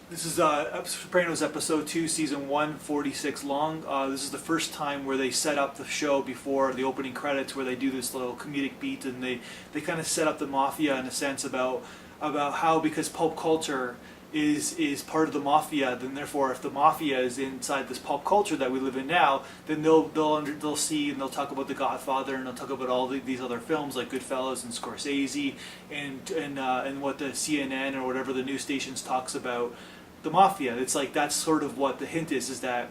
This is Sopranos episode 2, season 1, 46 long. This is the first time where they set up the show before the opening credits, where they do this little comedic beat, and they kind of set up the mafia in a sense about how, because pulp culture is part of the mafia, then therefore if the mafia is inside this pulp culture that we live in now, then they'll see and they'll talk about The Godfather, and they'll talk about all these other films like Goodfellas and Scorsese and what the CNN or whatever the news stations talks about the mafia. It's like that's sort of what the hint is that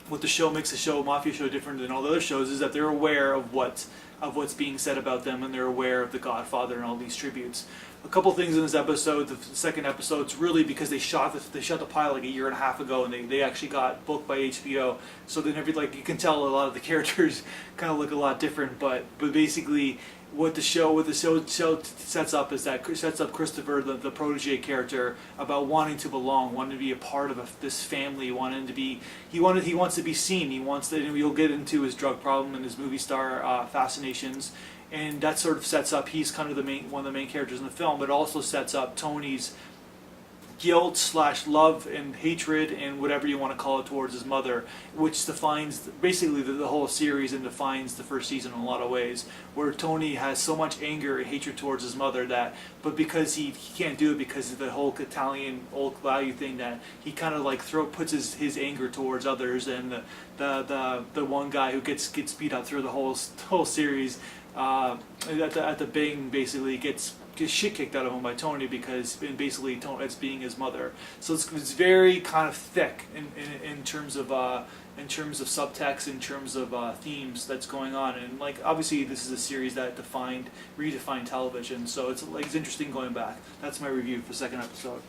what the show makes the mafia show different than all the other shows is that they're aware of what's being said about them, and they're aware of The Godfather and all these tributes. A couple things in this episode, the second episode, it's really because they shot the pilot like a year and a half ago, and they actually got booked by HBO. So then you can tell a lot of the characters kind of look a lot different, but basically what the show sets up is that it sets up Christopher, the protege character, about wanting to belong, wanting to be a part of this family, he wants to be seen. He'll get into his drug problem and his movie star fascinations, and that sort of sets up, he's kind of one of the main characters in the film, but it also sets up Tony's guilt / love and hatred and whatever you want to call it towards his mother, which defines basically the whole series and defines the first season in a lot of ways, where Tony has so much anger and hatred towards his mother but because he can't do it because of the whole Italian old value thing, that he kind of like puts his anger towards others, and the one guy who gets beat up through the whole series at the Bing basically gets shit kicked out of him by Tony, because basically it's being his mother. So it's very kind of thick in terms of subtext, in terms of themes that's going on, and like obviously this is a series that redefined television. So it's interesting going back. That's my review for the second episode.